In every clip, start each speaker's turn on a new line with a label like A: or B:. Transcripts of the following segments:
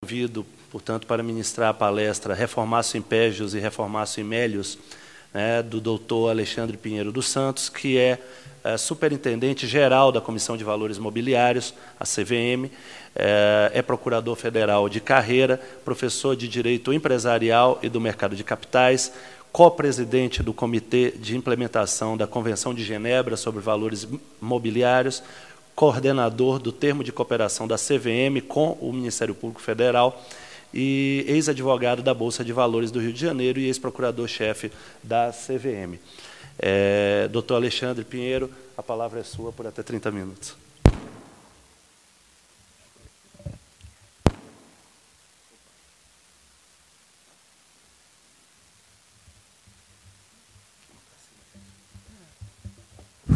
A: convido, portanto, para ministrar a palestra Reformatio Impégios e Reformatio Melius, né, do doutor Alexandre Pinheiro dos Santos, que é superintendente geral da Comissão de Valores Mobiliários, a CVM, é procurador federal de carreira, professor de Direito Empresarial e do Mercado de Capitais, co-presidente do Comitê de Implementação da Convenção de Genebra sobre Valores Mobiliários, coordenador do termo de cooperação da CVM com o Ministério Público Federal e ex-advogado da Bolsa de Valores do Rio de Janeiro e ex-procurador-chefe da CVM. Doutor Alexandre Pinheiro, a palavra é sua por até 30 minutos.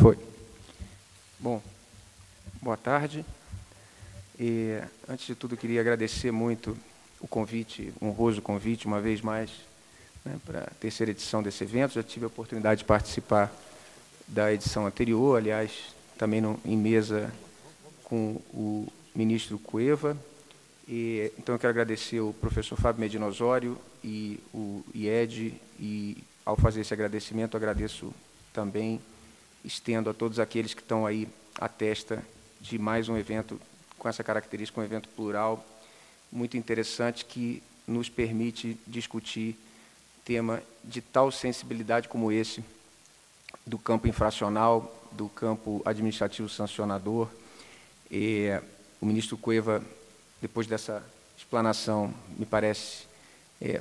B: Foi. Bom, boa tarde. Antes de tudo, queria agradecer muito o convite, o honroso convite, uma vez mais, né, para a terceira edição desse evento. Já tive a oportunidade de participar da edição anterior, aliás, também em mesa com o ministro Cueva. Então, eu quero agradecer ao professor Fábio Medina Osório e o IED, e, ao fazer esse agradecimento, agradeço também, estendo a todos aqueles que estão aí à testa de mais um evento com essa característica, um evento plural, muito interessante, que nos permite discutir tema de tal sensibilidade como esse, do campo infracional, do campo administrativo sancionador. O ministro Cueva, depois dessa explanação, me parece,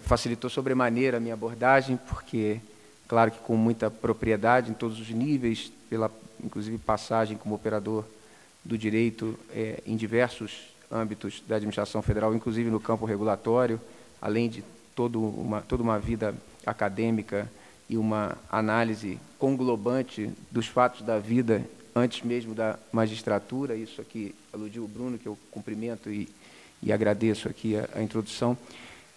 B: facilitou sobremaneira a minha abordagem, porque, claro que com muita propriedade em todos os níveis, pela, inclusive, passagem como operador do direito em diversos âmbitos da administração federal, inclusive no campo regulatório, além de toda uma vida acadêmica e uma análise conglobante dos fatos da vida antes mesmo da magistratura. Isso aqui aludiu o Bruno, que eu cumprimento e agradeço aqui a introdução.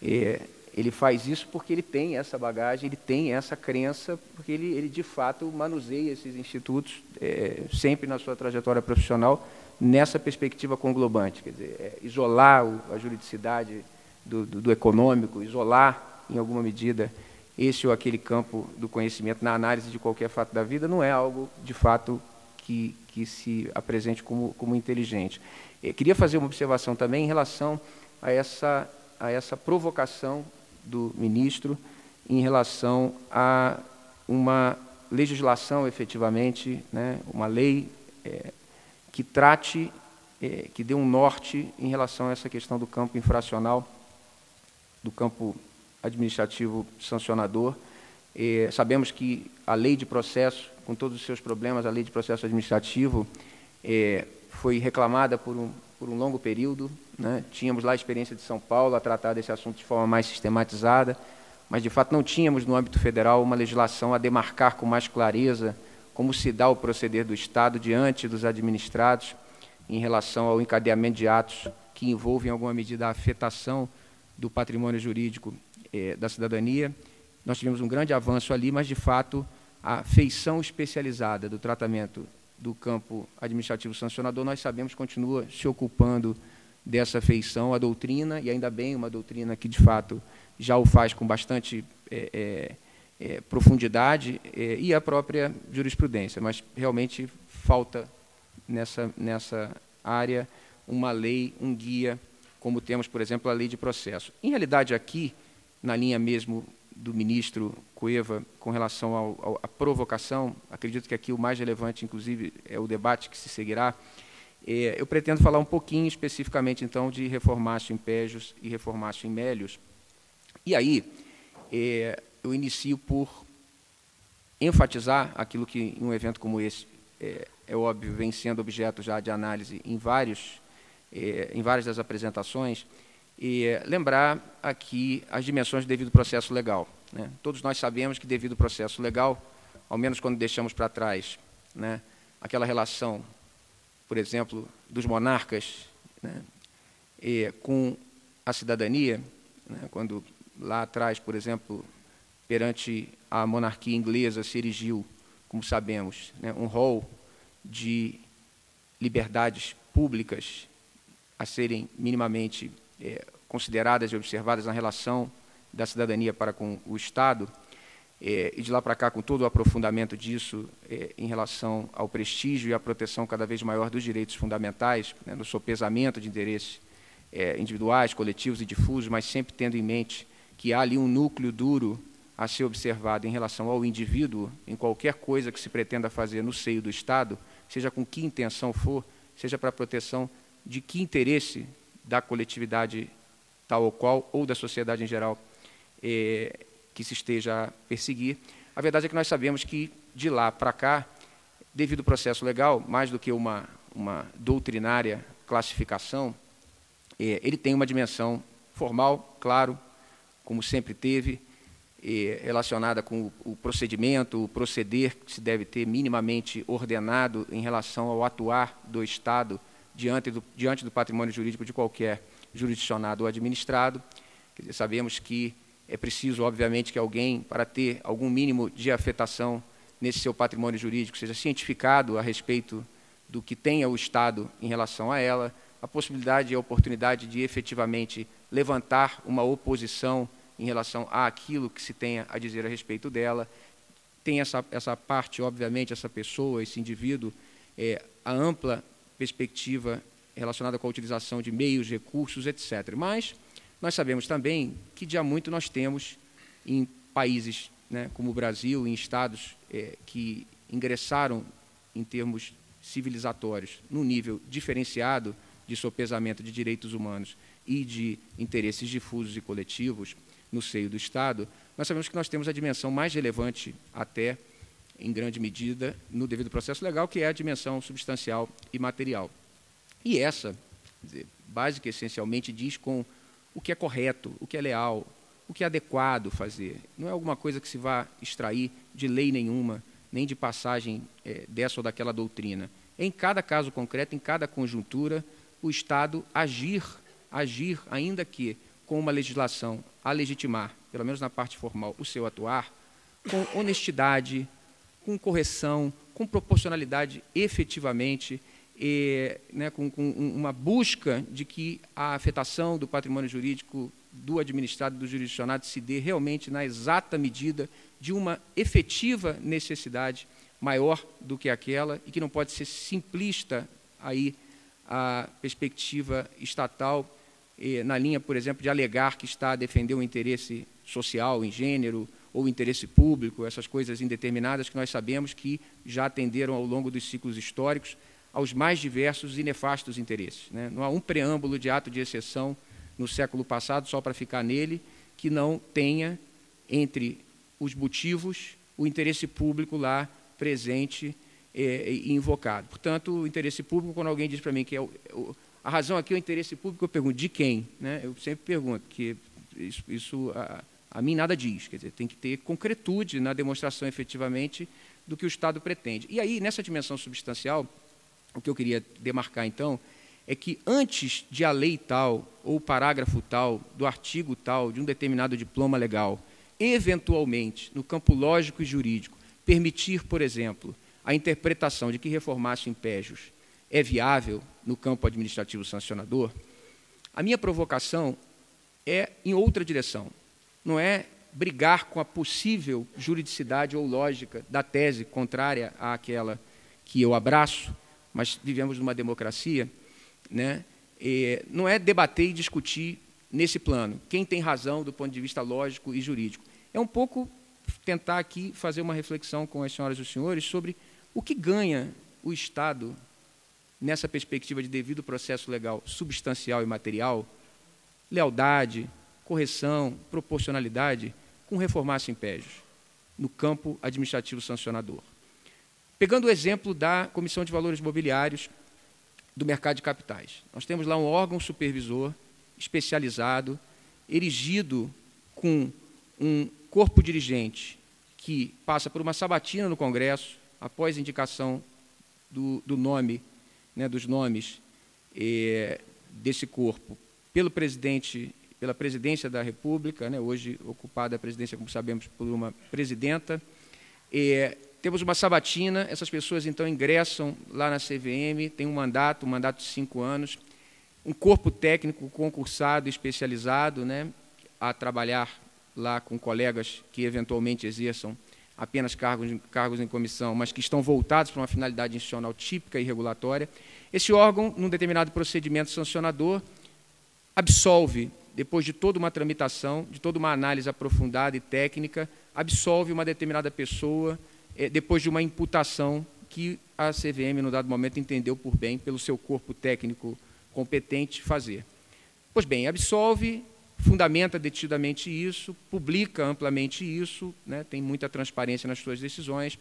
B: Ele faz isso porque ele tem essa bagagem, ele tem essa crença, porque ele de fato manuseia esses institutos sempre na sua trajetória profissional nessa perspectiva conglobante, quer dizer, isolar a juridicidade do econômico, isolar, em alguma medida, esse ou aquele campo do conhecimento na análise de qualquer fato da vida, não é algo, de fato, que se apresente como inteligente. Queria fazer uma observação também em relação a essa provocação do ministro em relação a uma legislação, efetivamente, né, uma lei que trate, que dê um norte em relação a essa questão do campo infracional, do campo administrativo sancionador. Sabemos que a lei de processo, com todos os seus problemas, a lei de processo administrativo foi reclamada por um longo período, né? Tínhamos lá a experiência de São Paulo a tratar desse assunto de forma mais sistematizada, mas, de fato, não tínhamos no âmbito federal uma legislação a demarcar com mais clareza como se dá o proceder do Estado diante dos administrados em relação ao encadeamento de atos que envolvem, em alguma medida, a afetação do patrimônio jurídico da cidadania. Nós tivemos um grande avanço ali, mas, de fato, a feição especializada do tratamento do campo administrativo sancionador, nós sabemos, continua se ocupando dessa feição, a doutrina, e ainda bem uma doutrina que, de fato, já o faz com bastante profundidade, e a própria jurisprudência, mas realmente falta nessa área uma lei, um guia, como temos, por exemplo, a lei de processo. Em realidade, aqui, na linha mesmo do ministro Cueva, com relação à provocação, acredito que aqui o mais relevante, inclusive, é o debate que se seguirá. Eu pretendo falar um pouquinho especificamente, então, de Reformatio Impégios e Reformatio Melius. E aí, eu inicio por enfatizar aquilo que, em um evento como esse, é óbvio, vem sendo objeto já de análise em várias das apresentações, e lembrar aqui as dimensões do devido processo legal, né? Todos nós sabemos que devido processo legal, ao menos quando deixamos para trás, né, aquela relação, por exemplo, dos monarcas, né, com a cidadania, né, quando lá atrás, por exemplo, perante a monarquia inglesa se erigiu, como sabemos, né, um rol de liberdades públicas a serem minimamente consideradas e observadas na relação da cidadania para com o Estado, e de lá para cá, com todo o aprofundamento disso em relação ao prestígio e à proteção cada vez maior dos direitos fundamentais, né, no sopesamento de interesses individuais, coletivos e difusos, mas sempre tendo em mente que há ali um núcleo duro a ser observado em relação ao indivíduo, em qualquer coisa que se pretenda fazer no seio do Estado, seja com que intenção for, seja para a proteção de que interesse da coletividade tal ou qual, ou da sociedade em geral, que se esteja a perseguir. A verdade é que nós sabemos que, de lá para cá, devido ao processo legal, mais do que uma doutrinária classificação, ele tem uma dimensão formal, claro, como sempre teve, relacionada com o procedimento, o proceder que se deve ter minimamente ordenado em relação ao atuar do Estado diante do patrimônio jurídico de qualquer jurisdicionado ou administrado. Quer dizer, sabemos que é preciso, obviamente, que alguém, para ter algum mínimo de afetação nesse seu patrimônio jurídico, seja cientificado a respeito do que tenha o Estado em relação a ela, a possibilidade e a oportunidade de efetivamente levantar uma oposição em relação àquilo que se tenha a dizer a respeito dela. Tem essa parte, obviamente, essa pessoa, esse indivíduo, a ampla perspectiva relacionada com a utilização de meios, recursos, etc. Mas nós sabemos também que, de há muito, nós temos em países, né, como o Brasil, em estados que ingressaram em termos civilizatórios, num nível diferenciado de sopesamento de direitos humanos e de interesses difusos e coletivos no seio do Estado, nós sabemos que nós temos a dimensão mais relevante, até em grande medida, no devido processo legal, que é a dimensão substancial e material. E essa, quer dizer, básica e essencialmente, diz com o que é correto, o que é leal, o que é adequado fazer. Não é alguma coisa que se vá extrair de lei nenhuma, nem de passagem dessa ou daquela doutrina. Em cada caso concreto, em cada conjuntura, o Estado agir, ainda que com uma legislação a legitimar, pelo menos na parte formal, o seu atuar, com honestidade, com correção, com proporcionalidade efetivamente, né, com uma busca de que a afetação do patrimônio jurídico do administrado e do jurisdicionado se dê realmente na exata medida de uma efetiva necessidade maior do que aquela e que não pode ser simplista aí a perspectiva estatal na linha, por exemplo, de alegar que está a defender um interesse social em gênero ou interesse público, essas coisas indeterminadas que nós sabemos que já atenderam ao longo dos ciclos históricos aos mais diversos e nefastos interesses, né? Não há um preâmbulo de ato de exceção no século passado, só para ficar nele, que não tenha, entre os motivos, o interesse público lá presente e invocado. Portanto, o interesse público, quando alguém diz para mim que a razão aqui é o interesse público, eu pergunto, de quem? Né? Eu sempre pergunto, que isso a mim nada diz, quer dizer, tem que ter concretude na demonstração efetivamente do que o Estado pretende. E aí, nessa dimensão substancial, o que eu queria demarcar, então, é que antes de a lei tal, ou o parágrafo tal, do artigo tal, de um determinado diploma legal, eventualmente, no campo lógico e jurídico, permitir, por exemplo, a interpretação de que reformácio impégios é viável no campo administrativo sancionador, a minha provocação é em outra direção. Não é brigar com a possível juridicidade ou lógica da tese contrária àquela que eu abraço, mas vivemos numa democracia, né? Não é debater e discutir nesse plano quem tem razão do ponto de vista lógico e jurídico. É um pouco tentar aqui fazer uma reflexão com as senhoras e os senhores sobre o que ganha o Estado nessa perspectiva de devido processo legal substancial e material, lealdade, correção, proporcionalidade, com reformácio impégios no campo administrativo sancionador. Pegando o exemplo da Comissão de Valores Mobiliários do Mercado de Capitais. Nós temos lá um órgão supervisor especializado, erigido com um corpo dirigente que passa por uma sabatina no Congresso, após indicação do nome, né, dos nomes desse corpo, pelo presidente, pela presidência da República, né, hoje ocupada a presidência, como sabemos, por uma presidenta. Temos uma sabatina, essas pessoas então ingressam lá na CVM, têm um mandato de 5 anos, um corpo técnico concursado, especializado, né, a trabalhar lá com colegas que eventualmente exerçam apenas cargos em comissão, mas que estão voltados para uma finalidade institucional típica e regulatória. Esse órgão, num determinado procedimento sancionador, absolve, depois de toda uma tramitação, de toda uma análise aprofundada e técnica, absolve uma determinada pessoa, depois de uma imputação que a CVM, no dado momento, entendeu por bem, pelo seu corpo técnico competente, fazer. Pois bem, absolve, fundamenta detidamente isso, publica amplamente isso, né, tem muita transparência nas suas decisões,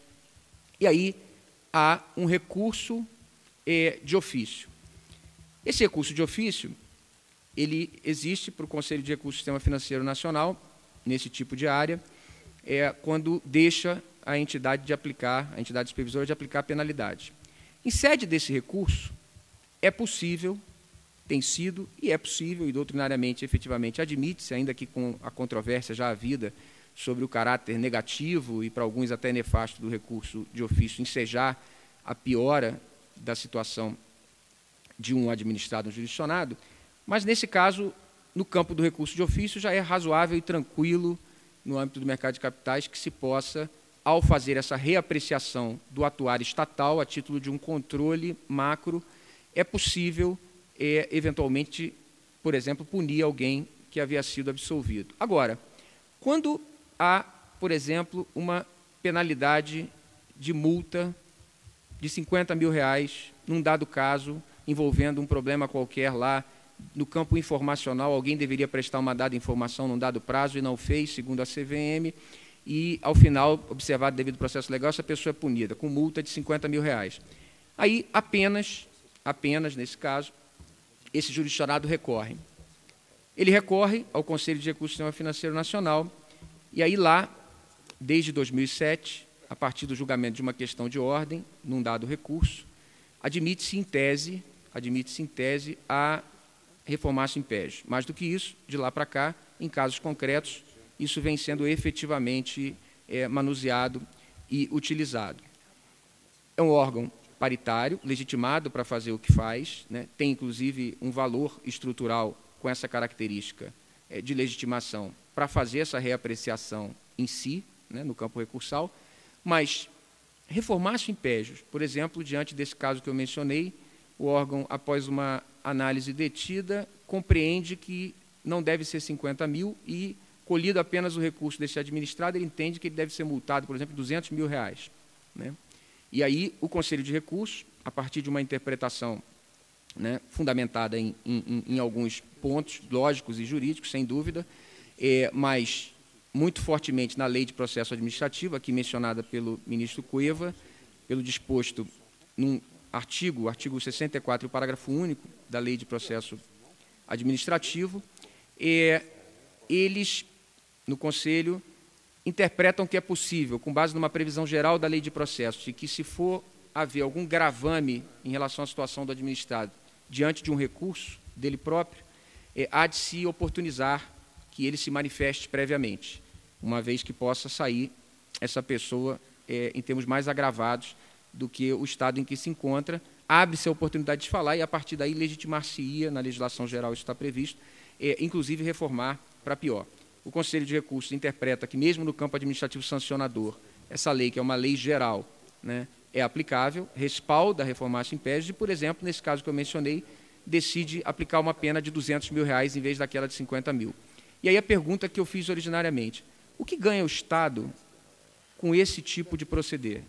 B: e aí há um recurso de ofício. Esse recurso de ofício, ele existe para o Conselho de Recursos do Sistema Financeiro Nacional, nesse tipo de área, quando deixa a entidade supervisora de aplicar a penalidade. Em sede desse recurso, é possível, tem sido e é possível, e doutrinariamente, efetivamente, admite-se, ainda que com a controvérsia já havida sobre o caráter negativo e, para alguns, até nefasto do recurso de ofício, ensejar a piora da situação de um administrado, um jurisdicionado, mas, nesse caso, no campo do recurso de ofício, já é razoável e tranquilo, no âmbito do mercado de capitais, que se possa, ao fazer essa reapreciação do atuar estatal, a título de um controle macro, é possível, eventualmente, por exemplo, punir alguém que havia sido absolvido. Agora, quando há, por exemplo, uma penalidade de multa de R$50 mil, num dado caso, envolvendo um problema qualquer lá, no campo informacional, alguém deveria prestar uma dada informação num dado prazo e não fez, segundo a CVM, e, ao final, observado devido processo legal, essa pessoa é punida com multa de R$50 mil. Aí, apenas, nesse caso, esse jurisdicionado recorre. Ele recorre ao Conselho de Recursos do Sistema Financeiro Nacional, e aí lá, desde 2007, a partir do julgamento de uma questão de ordem, num dado recurso, admite-se em tese a reformar-se impédio. Mais do que isso, de lá para cá, em casos concretos, isso vem sendo efetivamente manuseado e utilizado. É um órgão paritário, legitimado para fazer o que faz, né? Tem, inclusive, um valor estrutural com essa característica de legitimação para fazer essa reapreciação em si, né, no campo recursal, mas reformar-se impédios, por exemplo, diante desse caso que eu mencionei, o órgão, após uma análise detida, compreende que não deve ser 50 mil e, colhido apenas o recurso desse administrado, ele entende que ele deve ser multado, por exemplo, R$200 mil, né? E aí o Conselho de Recursos, a partir de uma interpretação, né, fundamentada em alguns pontos lógicos e jurídicos, sem dúvida, mas muito fortemente na Lei de Processo Administrativo, aqui mencionada pelo ministro Cueva, pelo disposto num artigo 64, o parágrafo único da Lei de Processo Administrativo, eles, no Conselho, interpretam que é possível, com base numa previsão geral da Lei de Processo, de que, se for haver algum gravame em relação à situação do administrado diante de um recurso dele próprio, há de se oportunizar que ele se manifeste previamente, uma vez que possa sair essa pessoa em termos mais agravados do que o estado em que se encontra, abre-se a oportunidade de falar e, a partir daí, legitimar-se-ia, na legislação geral isso está previsto, inclusive reformar para pior. O Conselho de Recursos interpreta que, mesmo no campo administrativo sancionador, essa lei, que é uma lei geral, né, é aplicável, respalda a reformar-se impédios e, por exemplo, nesse caso que eu mencionei, decide aplicar uma pena de R$200 mil em vez daquela de 50 mil. E aí a pergunta que eu fiz originariamente: o que ganha o Estado com esse tipo de proceder,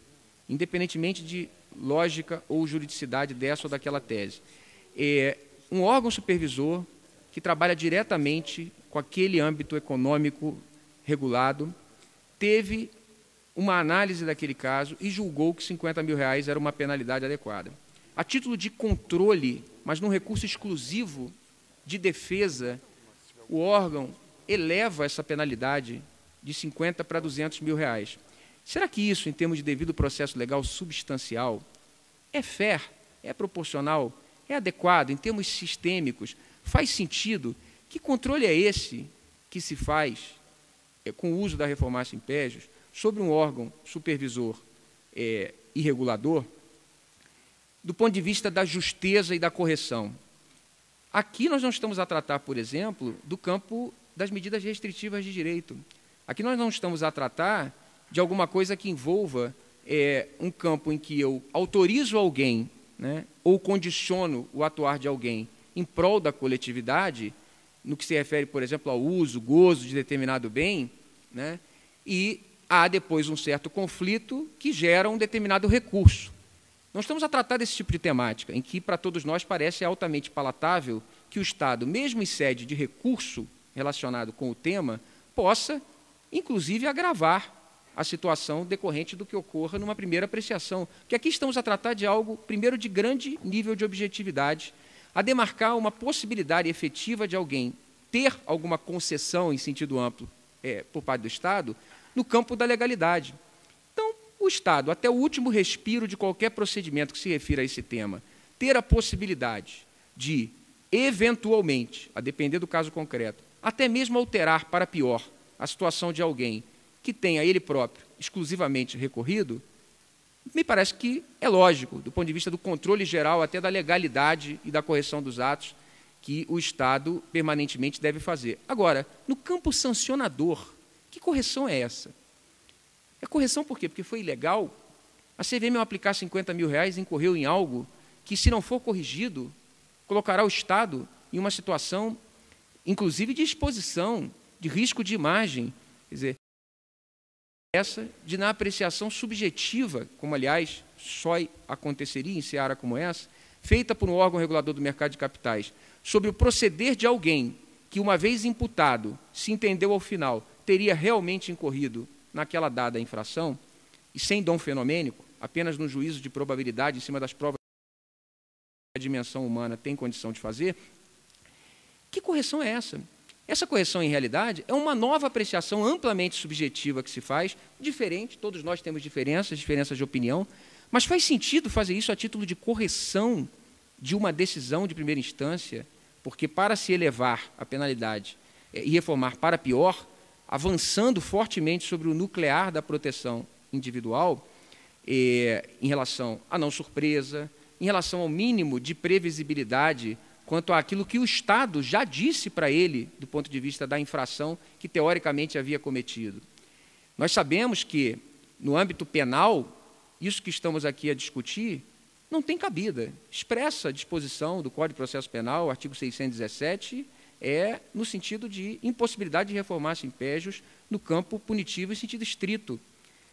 B: independentemente de lógica ou juridicidade dessa ou daquela tese? Um órgão supervisor que trabalha diretamente com aquele âmbito econômico regulado, teve uma análise daquele caso e julgou que R$50 mil era uma penalidade adequada. A título de controle, mas num recurso exclusivo de defesa, o órgão eleva essa penalidade de 50 para R$200 mil. Será que isso, em termos de devido processo legal substancial, é fair, é proporcional, é adequado, em termos sistêmicos? Faz sentido? Que controle é esse que se faz com o uso da reformar-se impédios sobre um órgão supervisor e regulador, do ponto de vista da justeza e da correção? Aqui nós não estamos a tratar, por exemplo, do campo das medidas restritivas de direito. Aqui nós não estamos a tratar de alguma coisa que envolva um campo em que eu autorizo alguém, né, ou condiciono o atuar de alguém em prol da coletividade, no que se refere, por exemplo, ao uso, gozo de determinado bem, né, e há depois um certo conflito que gera um determinado recurso. Não estamos a tratar desse tipo de temática, em que, para todos nós, parece altamente palatável que o Estado, mesmo em sede de recurso relacionado com o tema, possa, inclusive, agravar a situação decorrente do que ocorra numa primeira apreciação. Porque aqui estamos a tratar de algo, primeiro, de grande nível de objetividade, a demarcar uma possibilidade efetiva de alguém ter alguma concessão em sentido amplo por parte do Estado no campo da legalidade. Então, o Estado, até o último respiro de qualquer procedimento que se refira a esse tema, ter a possibilidade de, eventualmente, a depender do caso concreto, até mesmo alterar para pior a situação de alguém que tenha ele próprio exclusivamente recorrido, me parece que é lógico, do ponto de vista do controle geral, até da legalidade e da correção dos atos que o Estado permanentemente deve fazer. Agora, no campo sancionador, que correção é essa? É correção por quê? Porque foi ilegal? A CVM, ao aplicar R$50 mil, incorreu em algo que, se não for corrigido, colocará o Estado em uma situação, inclusive, de exposição, de risco de imagem. Quer dizer, essa de, na apreciação subjetiva, como, aliás, só aconteceria em seara como essa, feita por um órgão regulador do mercado de capitais, sobre o proceder de alguém que, uma vez imputado, se entendeu ao final, teria realmente incorrido naquela dada infração, e sem dom fenomênico, apenas no juízo de probabilidade, em cima das provas que a dimensão humana tem condição de fazer, que correção é essa? Essa correção, em realidade, é uma nova apreciação amplamente subjetiva que se faz, diferente, todos nós temos diferenças de opinião, mas faz sentido fazer isso a título de correção de uma decisão de primeira instância, porque para se elevar a penalidade e reformar para pior, avançando fortemente sobre o nuclear da proteção individual, em relação à não surpresa, em relação ao mínimo de previsibilidade quanto àquilo que o Estado já disse para ele, do ponto de vista da infração que teoricamente havia cometido. Nós sabemos que, no âmbito penal, isso que estamos aqui a discutir não tem cabida. Expressa a disposição do Código de Processo Penal, artigo 617, no sentido de impossibilidade de reformar-se impégios no campo punitivo em sentido estrito.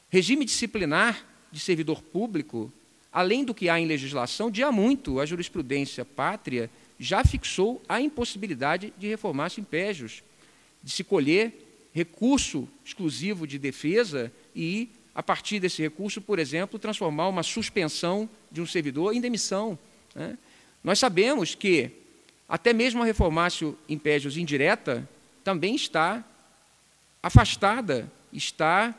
B: Regime disciplinar de servidor público, além do que há em legislação, de há muito a jurisprudência pátria já fixou a impossibilidade de reformar-se impégios, de se colher recurso exclusivo de defesa e, a partir desse recurso, por exemplo, transformar uma suspensão de um servidor em demissão, né? Nós sabemos que até mesmo a reformácio impégios indireta também está afastada, está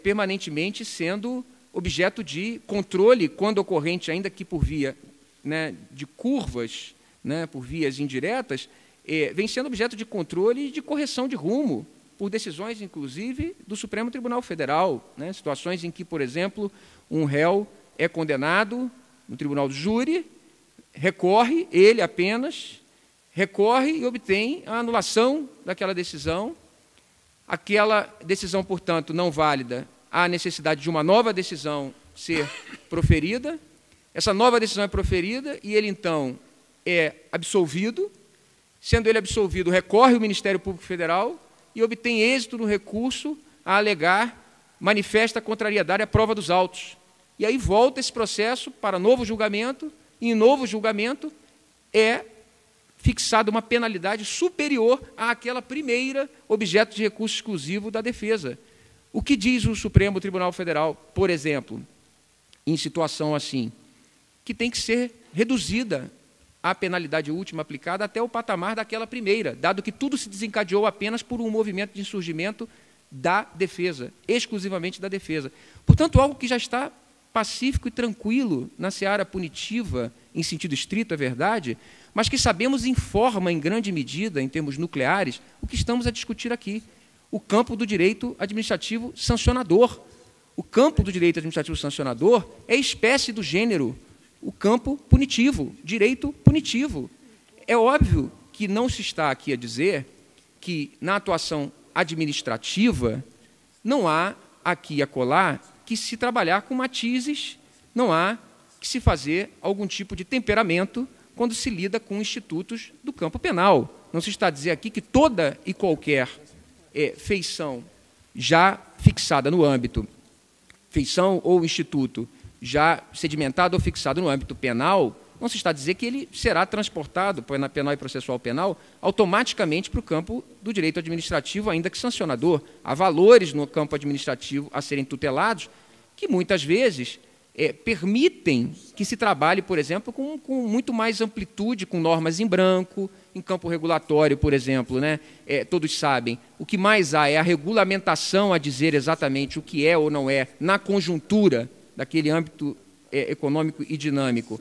B: permanentemente sendo objeto de controle, quando ocorrente, ainda que por via, né, de curvas, né, por vias indiretas, vem sendo objeto de controle e de correção de rumo, por decisões, inclusive, do Supremo Tribunal Federal, né, situações em que, por exemplo, um réu é condenado no tribunal do júri, recorre, ele apenas, recorre e obtém a anulação daquela decisão portanto, não válida, há necessidade de uma nova decisão ser proferida, essa nova decisão é proferida e ele, então, é absolvido, sendo ele absolvido, recorre ao Ministério Público Federal e obtém êxito no recurso a alegar manifesta contrariedade à prova dos autos. E aí volta esse processo para novo julgamento, e em novo julgamento é fixada uma penalidade superior àquela primeira objeto de recurso exclusivo da defesa. O que diz o Supremo Tribunal Federal, por exemplo, em situação assim? Que tem que ser reduzida a penalidade última aplicada até o patamar daquela primeira, dado que tudo se desencadeou apenas por um movimento de insurgimento da defesa, exclusivamente da defesa. Portanto, algo que já está pacífico e tranquilo na seara punitiva, em sentido estrito, é verdade, mas que sabemos informa, em grande medida, em termos nucleares, o que estamos a discutir aqui, o campo do direito administrativo sancionador. O campo do direito administrativo sancionador é espécie do gênero, o campo punitivo, direito punitivo. é óbvio que não se está aqui a dizer que, na atuação administrativa, não há aqui e acolá que se trabalhar com matizes, não há que se fazer algum tipo de temperamento quando se lida com institutos do campo penal. Não se está a dizer aqui que toda e qualquer feição já fixada no âmbito, feição ou instituto já sedimentado ou fixado no âmbito penal, não se está a dizer que ele será transportado na penal e processual penal automaticamente para o campo do direito administrativo, ainda que sancionador. Há valores no campo administrativo a serem tutelados que, muitas vezes, permitem que se trabalhe, por exemplo, com muito mais amplitude, com normas em branco, em campo regulatório, por exemplo. Né? Todos sabem, o que mais há é a regulamentação a dizer exatamente o que é ou não é, na conjuntura daquele âmbito econômico e dinâmico,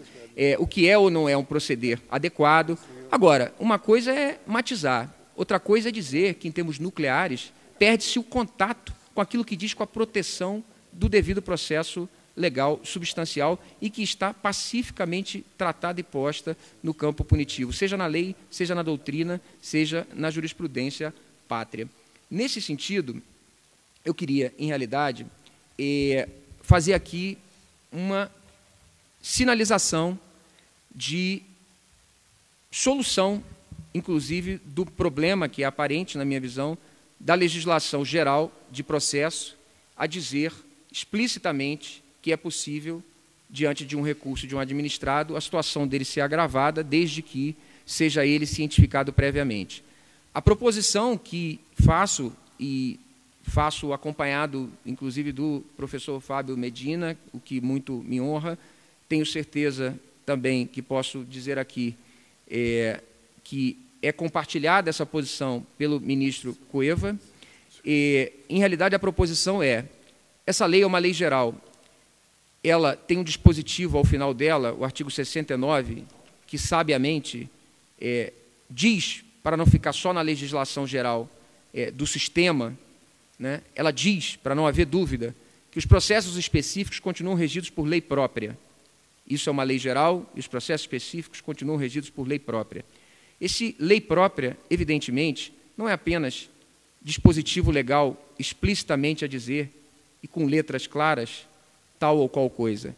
B: o que é ou não é um proceder adequado. Agora, uma coisa é matizar, outra coisa é dizer que, em termos nucleares, perde-se o contato com aquilo que diz com a proteção do devido processo legal substancial e que está pacificamente tratada e posta no campo punitivo, seja na lei, seja na doutrina, seja na jurisprudência pátria. Nesse sentido, eu queria, em realidade, fazer aqui uma sinalização de solução, inclusive, do problema que é aparente, na minha visão, da legislação geral de processo a dizer explicitamente que é possível, diante de um recurso de um administrado, a situação dele ser agravada, desde que seja ele cientificado previamente. A proposição que faço, e faço acompanhado, inclusive, do professor Fábio Medina, o que muito me honra, tenho certeza também que posso dizer aqui que é compartilhada essa posição pelo ministro Cueva. Em realidade, a proposição essa lei é uma lei geral, ela tem um dispositivo ao final dela, o artigo 69, que sabiamente diz, para não ficar só na legislação geral do sistema, né, ela diz, para não haver dúvida, que os processos específicos continuam regidos por lei própria. Isso é uma lei geral e os processos específicos continuam regidos por lei própria. Esse lei própria, evidentemente, não é apenas dispositivo legal explicitamente a dizer e com letras claras tal ou qual coisa.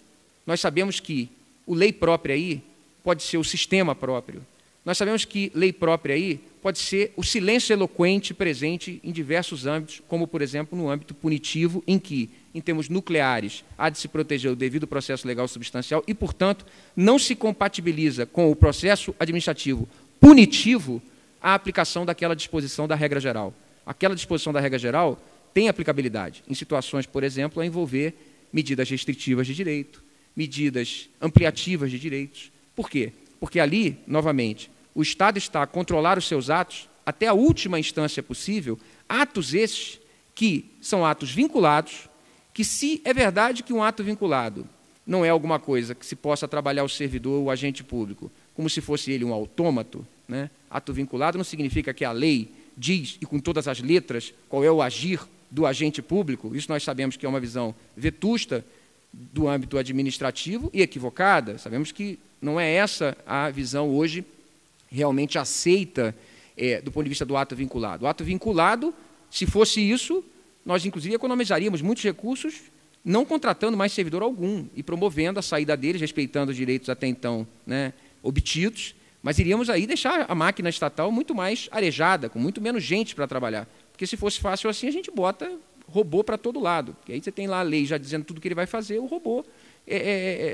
B: Nós sabemos que o lei própria aí pode ser o sistema próprio. Nós sabemos que lei própria aí pode ser o silêncio eloquente presente em diversos âmbitos, como, por exemplo, no âmbito punitivo, em que, em termos nucleares, há de se proteger o devido processo legal substancial e, portanto, não se compatibiliza com o processo administrativo punitivo a aplicação daquela disposição da regra geral. Aquela disposição da regra geral tem aplicabilidade em situações, por exemplo, a envolver medidas restritivas de direito, medidas ampliativas de direitos. Por quê? Porque ali, novamente, o Estado está a controlar os seus atos até a última instância possível, atos esses que são atos vinculados, que se é verdade que um ato vinculado não é alguma coisa que se possa trabalhar o servidor ou o agente público como se fosse ele um autômato, né? Ato vinculado não significa que a lei diz, e com todas as letras, qual é o agir do agente público. Isso nós sabemos que é uma visão vetusta do âmbito administrativo e equivocada. Sabemos que não é essa a visão hoje realmente aceita do ponto de vista do ato vinculado. O ato vinculado, se fosse isso, nós, inclusive, economizaríamos muitos recursos não contratando mais servidor algum e promovendo a saída deles, respeitando os direitos até então, né, obtidos, mas iríamos aí deixar a máquina estatal muito mais arejada, com muito menos gente para trabalhar. Porque se fosse fácil assim, a gente bota robô para todo lado. Porque aí você tem lá a lei já dizendo tudo que ele vai fazer, o robô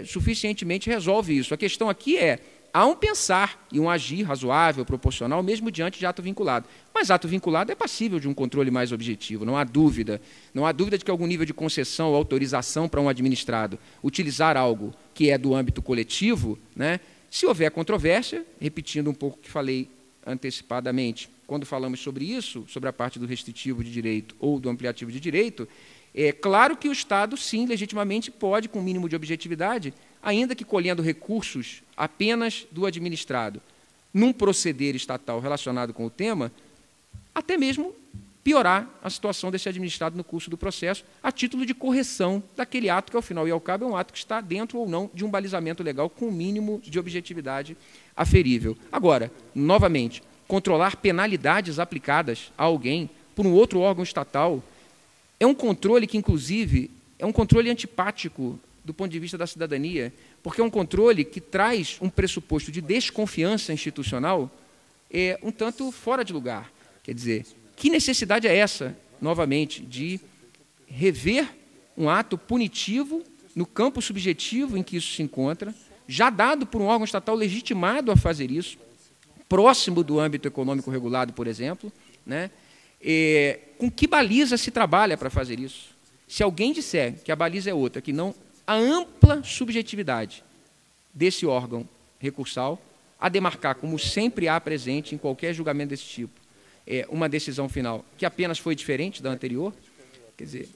B: suficientemente resolve isso. A questão aqui há um pensar e um agir razoável, proporcional, mesmo diante de ato vinculado. Mas ato vinculado é passível de um controle mais objetivo, não há dúvida. Não há dúvida de que algum nível de concessão ou autorização para um administrado utilizar algo que é do âmbito coletivo, né, se houver controvérsia, repetindo um pouco o que falei antecipadamente, quando falamos sobre isso, sobre a parte do restritivo de direito ou do ampliativo de direito, é claro que o Estado, sim, legitimamente pode, com o mínimo de objetividade, ainda que colhendo recursos apenas do administrado, num proceder estatal relacionado com o tema, até mesmo piorar a situação desse administrado no curso do processo, a título de correção daquele ato que, ao final e ao cabo, é um ato que está dentro ou não de um balizamento legal com o mínimo de objetividade aferível. Agora, novamente, controlar penalidades aplicadas a alguém por um outro órgão estatal é um controle que, inclusive, é um controle antipático do ponto de vista da cidadania, porque é um controle que traz um pressuposto de desconfiança institucional um tanto fora de lugar. Quer dizer, que necessidade é essa, novamente, de rever um ato punitivo no campo subjetivo em que isso se encontra, já dado por um órgão estatal legitimado a fazer isso, próximo do âmbito econômico regulado, por exemplo, né? Com que baliza se trabalha para fazer isso? Se alguém disser que a baliza é outra, que não a ampla subjetividade desse órgão recursal, a demarcar, como sempre há presente em qualquer julgamento desse tipo, uma decisão final que apenas foi diferente da anterior, quer dizer,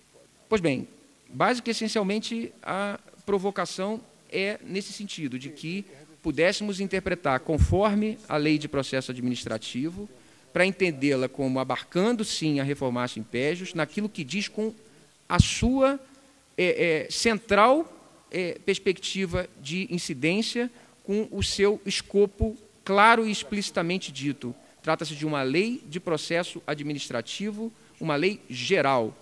B: pois bem, básico e essencialmente a provocação é nesse sentido, de que pudéssemos interpretar conforme a lei de processo administrativo, para entendê-la como abarcando, sim, a reformácio impégios, naquilo que diz com a sua central perspectiva de incidência, com o seu escopo claro e explicitamente dito. Trata-se de uma lei de processo administrativo, uma lei geral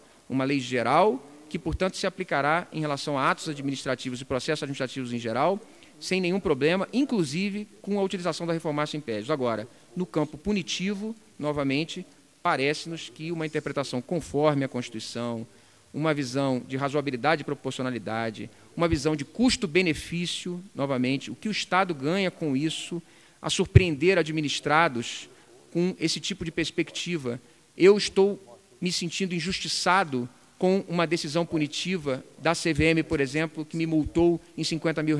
B: que, portanto, se aplicará em relação a atos administrativos e processos administrativos em geral, sem nenhum problema, inclusive com a utilização da reformácio impégios. Agora, no campo punitivo, novamente, parece-nos que uma interpretação conforme a Constituição, uma visão de razoabilidade e proporcionalidade, uma visão de custo-benefício, novamente, o que o Estado ganha com isso, a surpreender administrados com esse tipo de perspectiva. Eu estou me sentindo injustiçado com uma decisão punitiva da CVM, por exemplo, que me multou em R$50 mil,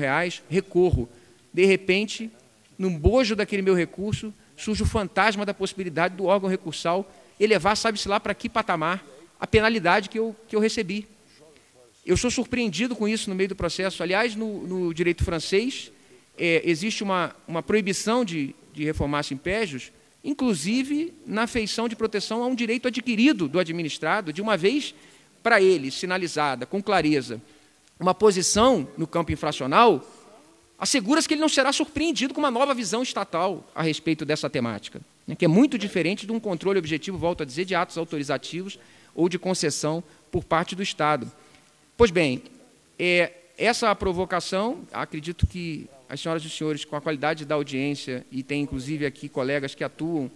B: recorro. De repente, num bojo daquele meu recurso, surge o fantasma da possibilidade do órgão recursal elevar, sabe-se lá para que patamar, a penalidade que eu recebi. Eu sou surpreendido com isso no meio do processo. Aliás, no direito francês, existe uma proibição de reformácio impégios, inclusive na feição de proteção a um direito adquirido do administrado, de uma vez para ele sinalizada com clareza uma posição no campo infracional, assegura-se que ele não será surpreendido com uma nova visão estatal a respeito dessa temática, né, que é muito diferente de um controle objetivo, volto a dizer, de atos autorizativos ou de concessão por parte do Estado. Pois bem, essa provocação, acredito que as senhoras e os senhores, com a qualidade da audiência, e tem inclusive aqui colegas que atuam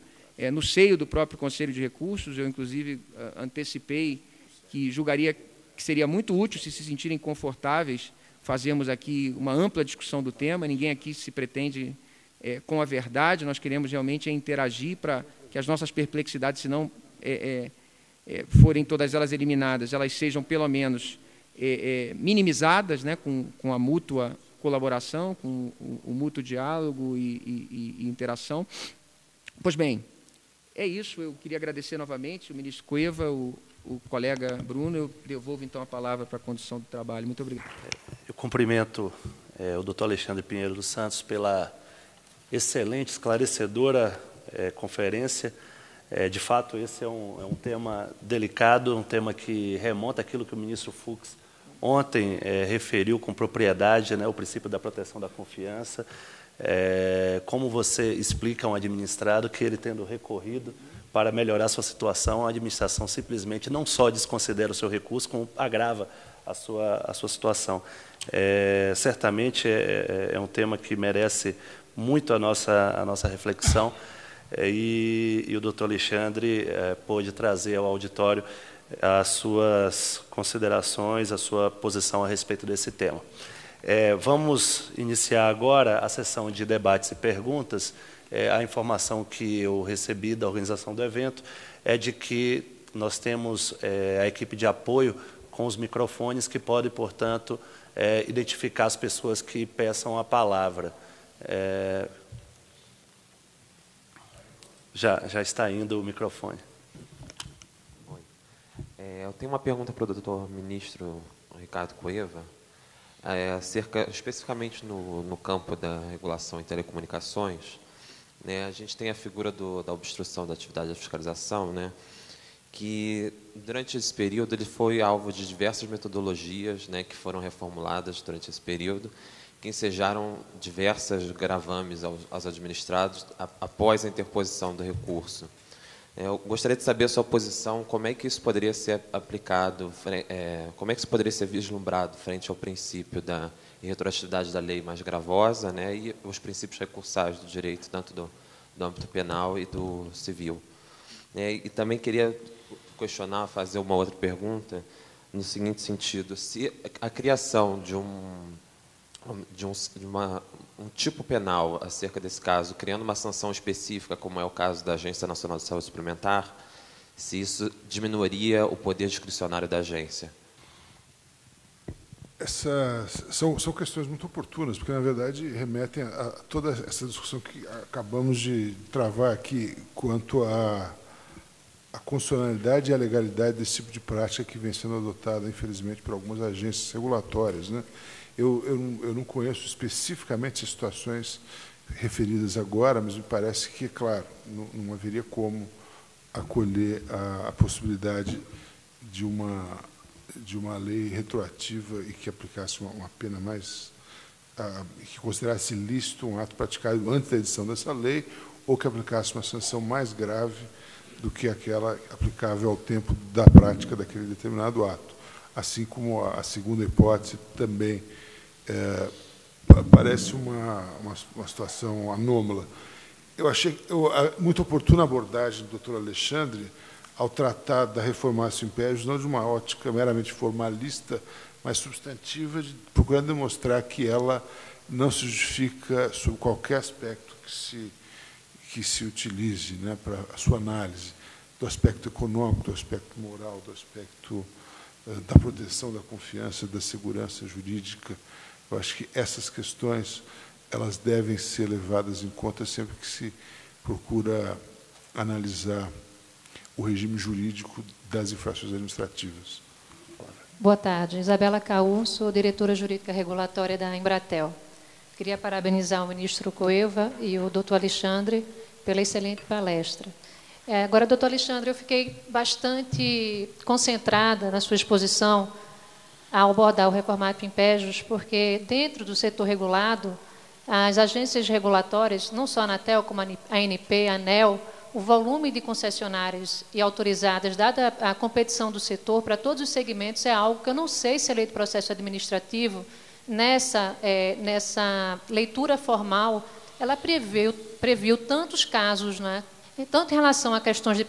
B: no seio do próprio Conselho de Recursos, eu inclusive antecipei que julgaria que seria muito útil, se sentirem confortáveis, fazermos aqui uma ampla discussão do tema. Ninguém aqui se pretende com a verdade, nós queremos realmente interagir para que as nossas perplexidades, se não forem todas elas eliminadas, elas sejam pelo menos minimizadas, né, com a mútua colaboração, com o mútuo diálogo e interação. Pois bem, é isso. Eu queria agradecer novamente o ministro Cueva, o colega Bruno. Eu devolvo, então, a palavra para a condução do trabalho. Muito obrigado.
A: Eu cumprimento o doutor Alexandre Pinheiro dos Santos pela excelente, esclarecedora conferência. De fato, esse é um tema delicado, um tema que remonta àquilo que o ministro Fux ontem referiu com propriedade, né, o princípio da proteção da confiança. Como você explica a um administrado que ele, tendo recorrido para melhorar a sua situação, a administração simplesmente não só desconsidera o seu recurso, como agrava a sua situação. Certamente é um tema que merece muito a nossa reflexão, e o doutor Alexandre pôde trazer ao auditório as suas considerações, a sua posição a respeito desse tema. Vamos iniciar agora a sessão de debates e perguntas. A informação que eu recebi da organização do evento é de que nós temos a equipe de apoio com os microfones que pode, portanto, identificar as pessoas que peçam a palavra. Já está indo o microfone.
C: Eu tenho uma pergunta para o doutor ministro Ricardo Cueva, especificamente no campo da regulação em telecomunicações. Né, a gente tem a figura da obstrução da atividade da fiscalização, né, que durante esse período ele foi alvo de diversas metodologias, né, que foram reformuladas durante esse período, que ensejaram diversas gravames aos administrados após a interposição do recurso. Eu gostaria de saber a sua posição, como é que isso poderia ser aplicado, como é que isso poderia ser vislumbrado frente ao princípio da retroatividade da lei mais gravosa, né, e os princípios recursais do direito, tanto do âmbito penal e do civil. E também queria questionar, fazer uma outra pergunta, no seguinte sentido: se a criação de um tipo penal acerca desse caso, criando uma sanção específica, como é o caso da Agência Nacional de Saúde Suplementar, se isso diminuiria o poder discricionário da agência?
D: São questões muito oportunas, porque, na verdade, remetem a toda essa discussão que acabamos de travar aqui quanto à constitucionalidade e à legalidade desse tipo de prática que vem sendo adotada, infelizmente, por algumas agências regulatórias, né? Eu não conheço especificamente situações referidas agora, mas me parece que, claro, não haveria como acolher a possibilidade de uma lei retroativa e que aplicasse uma pena mais, que considerasse ilícito um ato praticado antes da edição dessa lei, ou que aplicasse uma sanção mais grave do que aquela aplicável ao tempo da prática daquele determinado ato. Assim como a segunda hipótese também parece uma situação anômala. Eu achei muito oportuna a abordagem do doutor Alexandre ao tratar da reformatio imperius, não de uma ótica meramente formalista, mas substantiva, procurando demonstrar que ela não se justifica sob qualquer aspecto que se utilize, né, para a sua análise, do aspecto econômico, do aspecto moral, do aspecto da proteção da confiança, da segurança jurídica. Eu acho que essas questões elas devem ser levadas em conta sempre que se procura analisar o regime jurídico das infrações administrativas.
E: Boa tarde. Isabela Caú, sou diretora jurídica regulatória da Embratel. Queria parabenizar o ministro Coelva e o doutor Alexandre pela excelente palestra. Agora, doutor Alexandre, eu fiquei bastante concentrada na sua exposição ao abordar o reformatio imperius, porque dentro do setor regulado, as agências regulatórias, não só a Anatel, como a ANP, a ANEEL, o volume de concessionárias e autorizadas, dada a competição do setor para todos os segmentos, é algo que eu não sei se a lei de processo administrativo, nessa leitura formal, ela previu tantos casos, né, tanto em relação a questões de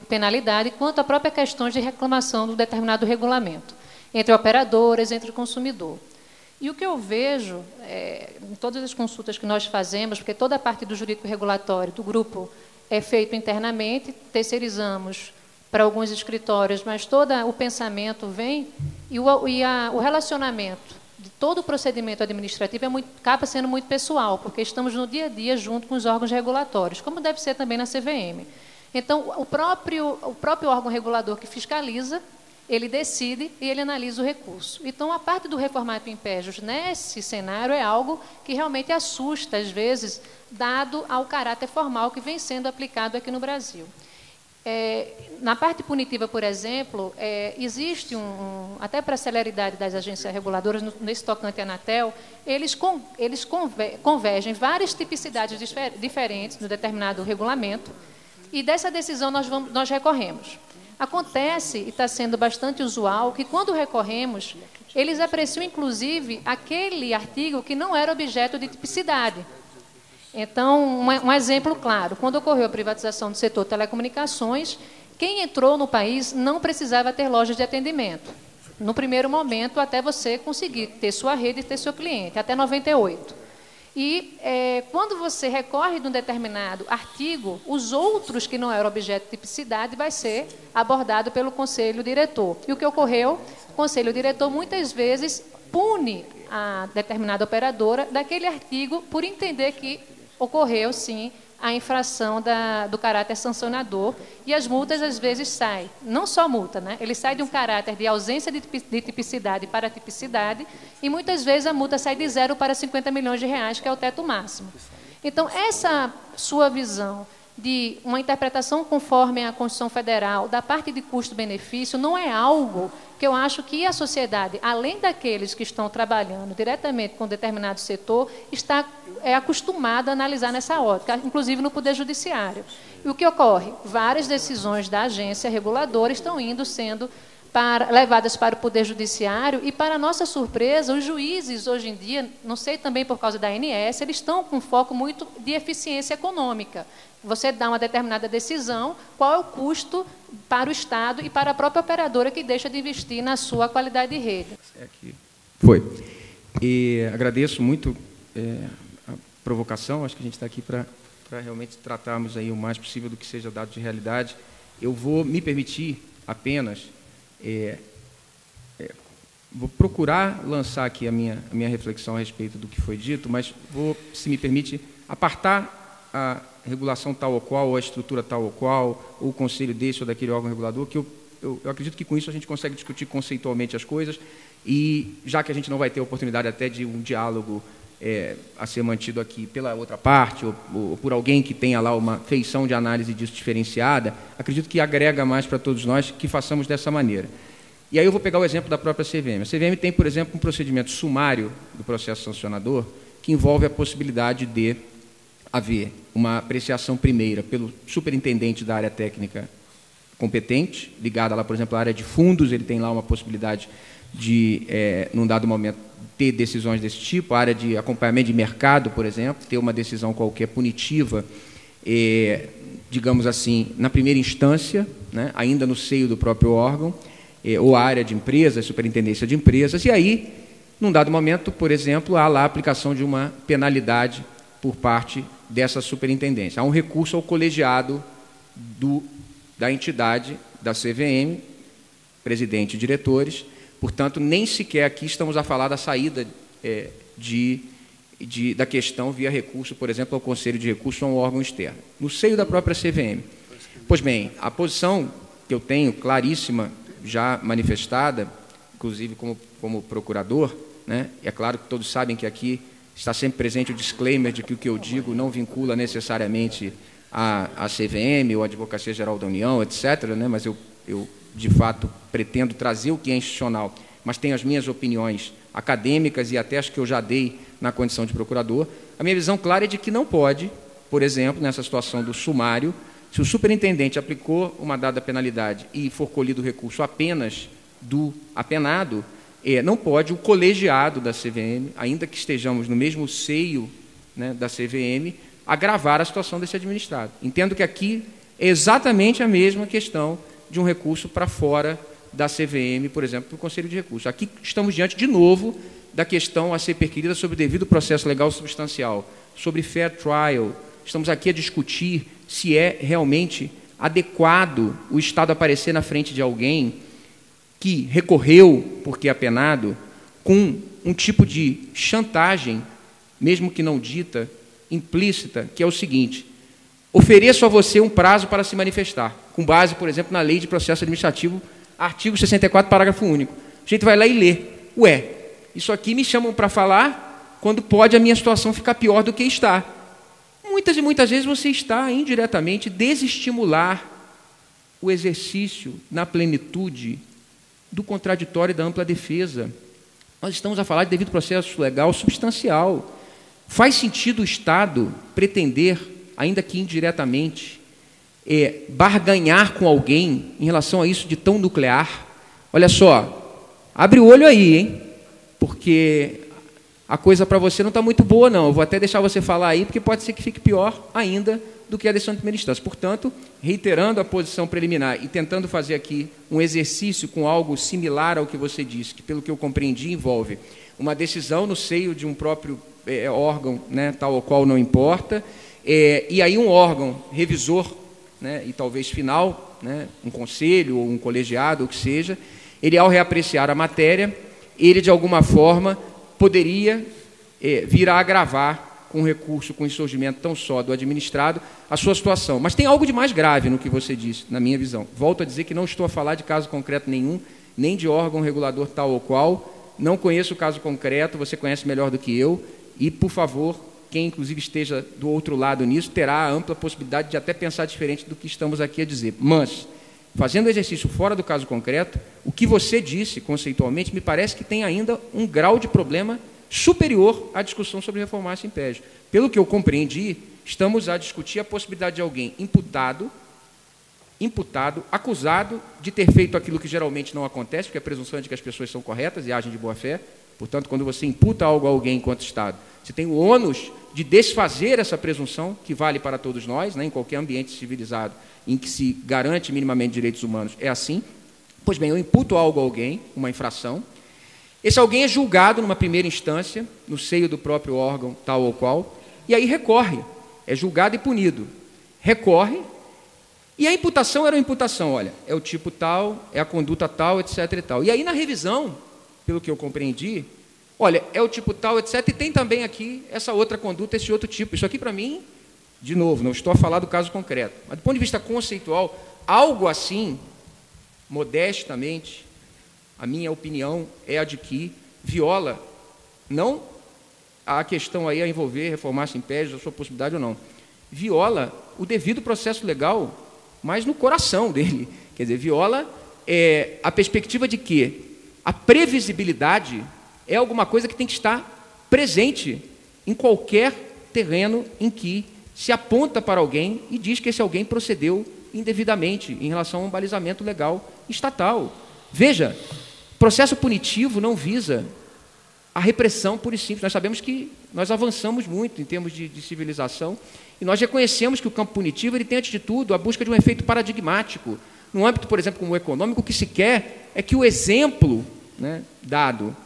E: penalidade, quanto a própria questões de reclamação do determinado regulamento, entre operadoras, entre o consumidor. E o que eu vejo, em todas as consultas que nós fazemos, porque toda a parte do jurídico regulatório do grupo é feito internamente, terceirizamos para alguns escritórios, mas todo o pensamento vem, e o relacionamento de todo o procedimento administrativo acaba sendo muito pessoal, porque estamos no dia a dia junto com os órgãos regulatórios, como deve ser também na CVM. Então, o próprio órgão regulador que fiscaliza, ele decide e ele analisa o recurso. Então, a parte do reformatio imperius nesse cenário é algo que realmente assusta, às vezes, dado ao caráter formal que vem sendo aplicado aqui no Brasil. Na parte punitiva, por exemplo, existe até para a celeridade das agências reguladoras, nesse tocante à Anatel, eles convergem várias tipicidades diferentes no determinado regulamento, e dessa decisão nós recorremos. Acontece, e está sendo bastante usual, que quando recorremos, eles apreciam, inclusive, aquele artigo que não era objeto de tipicidade. Então, um exemplo claro, quando ocorreu a privatização do setor de telecomunicações, quem entrou no país não precisava ter lojas de atendimento. No primeiro momento, até você conseguir ter sua rede e ter seu cliente, até 98. E quando você recorre de um determinado artigo, os outros que não eram objeto de tipicidade vai ser abordado pelo conselho diretor. E o que ocorreu? O conselho diretor muitas vezes pune a determinada operadora daquele artigo por entender que ocorreu, sim, a infração do caráter sancionador, e as multas, às vezes, saem. Não só multa, né? Ele sai de um caráter de ausência de tipicidade para tipicidade, e muitas vezes a multa sai de 0 para 50 milhões de reais, que é o teto máximo. Então, essa sua visão de uma interpretação conforme a Constituição Federal da parte de custo-benefício não é algo que eu acho que a sociedade, além daqueles que estão trabalhando diretamente com determinado setor, está acostumada a analisar nessa ótica, inclusive no Poder Judiciário. E o que ocorre? Várias decisões da agência reguladora estão sendo levadas para o Poder Judiciário e, para nossa surpresa, os juízes, hoje em dia, não sei também por causa da ANS, eles estão com foco muito de eficiência econômica. Você dá uma determinada decisão, qual é o custo para o Estado e para a própria operadora que deixa de investir na sua qualidade de rede.
B: Foi. E agradeço muito a provocação, acho que a gente está aqui para realmente tratarmos aí o mais possível do que seja dado de realidade. Eu vou me permitir apenas... vou procurar lançar aqui a minha reflexão a respeito do que foi dito, mas vou, se me permite, apartar a regulação tal ou qual, ou a estrutura tal ou qual, ou o conselho desse ou daquele órgão regulador, que eu acredito que com isso a gente consegue discutir conceitualmente as coisas, e já que a gente não vai ter oportunidade até de um diálogo a ser mantido aqui pela outra parte, ou por alguém que tenha lá uma feição de análise disso diferenciada, acredito que agrega mais para todos nós que façamos dessa maneira. E aí eu vou pegar o exemplo da própria CVM. A CVM tem, por exemplo, um procedimento sumário do processo sancionador que envolve a possibilidade de haver uma apreciação primeira pelo superintendente da área técnica competente, ligada lá, por exemplo, à área de fundos, ele tem lá uma possibilidade de, num dado momento, ter decisões desse tipo, a área de acompanhamento de mercado, por exemplo, ter uma decisão qualquer punitiva, digamos assim, na primeira instância, né, ainda no seio do próprio órgão, ou a área de empresas, superintendência de empresas, e aí, num dado momento, por exemplo, há lá a aplicação de uma penalidade por parte dessa superintendência. Há um recurso ao colegiado da entidade, da CVM, presidente e diretores, portanto, nem sequer aqui estamos a falar da saída da questão via recurso, por exemplo, ao Conselho de Recursos ou a um órgão externo, no seio da própria CVM. Pois bem, a posição que eu tenho, claríssima, já manifestada, inclusive como procurador, né, e é claro que todos sabem que aqui está sempre presente o disclaimer de que o que eu digo não vincula necessariamente a CVM ou a Advocacia Geral da União, etc., né, mas eu, de fato, pretendo trazer o que é institucional, mas tenho as minhas opiniões acadêmicas e até as que eu já dei na condição de procurador. A minha visão clara é de que não pode, por exemplo, nessa situação do sumário, se o superintendente aplicou uma dada penalidade e for colhido o recurso apenas do apenado, não pode o colegiado da CVM, ainda que estejamos no mesmo seio, né, da CVM, agravar a situação desse administrado. Entendo que aqui é exatamente a mesma questão de um recurso para fora da CVM, por exemplo, para o Conselho de Recursos. Aqui estamos diante, de novo, da questão a ser perquirida sobre o devido processo legal substancial, sobre fair trial. Estamos aqui a discutir se é realmente adequado o Estado aparecer na frente de alguém que recorreu, porque é apenado, com um tipo de chantagem, mesmo que não dita, implícita, que é o seguinte: ofereço a você um prazo para se manifestar, com base, por exemplo, na Lei de Processo Administrativo, artigo 64, parágrafo único. A gente vai lá e lê. Ué, isso aqui me chamam para falar quando pode a minha situação ficar pior do que está. Muitas e muitas vezes você está, indiretamente, desestimular o exercício na plenitude do contraditório e da ampla defesa. Nós estamos a falar de devido processo legal substancial. Faz sentido o Estado pretender, ainda que indiretamente, barganhar com alguém em relação a isso de tão nuclear? Olha só, abre o olho aí, hein? Porque a coisa para você não está muito boa, não. Eu vou até deixar você falar aí, porque pode ser que fique pior ainda do que a decisão de primeira instância. Portanto, reiterando a posição preliminar e tentando fazer aqui um exercício com algo similar ao que você disse, que, pelo que eu compreendi, envolve uma decisão no seio de um próprio órgão, né, tal ou qual não importa, e aí um órgão revisor, né, e talvez final, né, um conselho ou um colegiado, ou o que seja, ele, ao reapreciar a matéria, ele, de alguma forma, poderia vir a agravar com recurso, com insurgimento tão só do administrado, a sua situação. Mas tem algo de mais grave no que você disse, na minha visão. Volto a dizer que não estou a falar de caso concreto nenhum, nem de órgão regulador tal ou qual, não conheço o caso concreto, você conhece melhor do que eu, e, por favor, quem, inclusive, esteja do outro lado nisso, terá a ampla possibilidade de até pensar diferente do que estamos aqui a dizer. Mas, fazendo o exercício fora do caso concreto, o que você disse, conceitualmente, me parece que tem ainda um grau de problema superior à discussão sobre reformar esse império. Pelo que eu compreendi, estamos a discutir a possibilidade de alguém imputado, acusado de ter feito aquilo que geralmente não acontece, porque a presunção é de que as pessoas são corretas e agem de boa fé. Portanto, quando você imputa algo a alguém enquanto Estado, você tem o ônus de desfazer essa presunção, que vale para todos nós, né, em qualquer ambiente civilizado em que se garante minimamente direitos humanos, é assim. Pois bem, eu imputo algo a alguém, uma infração. Esse alguém é julgado numa primeira instância, no seio do próprio órgão tal ou qual, e aí recorre, é julgado e punido. Recorre, e a imputação era uma imputação, olha, é o tipo tal, é a conduta tal, etc. e tal. E aí, na revisão, pelo que eu compreendi, olha, é o tipo tal, etc., e tem também aqui essa outra conduta, esse outro tipo. Isso aqui, para mim, de novo, não estou a falar do caso concreto, mas do ponto de vista conceitual, algo assim, modestamente, a minha opinião é a de que viola, não a questão aí a envolver reformar-se impérios, a sua possibilidade ou não, viola o devido processo legal, mas no coração dele. Quer dizer, viola a perspectiva de que a previsibilidade é alguma coisa que tem que estar presente em qualquer terreno em que se aponta para alguém e diz que esse alguém procedeu indevidamente em relação a um balizamento legal estatal. Veja, processo punitivo não visa a repressão pura e simples. Nós sabemos que nós avançamos muito em termos de civilização e nós reconhecemos que o campo punitivo ele tem, antes de tudo, a busca de um efeito paradigmático. No âmbito, por exemplo, como o econômico, o que se quer é que o exemplo, né, dado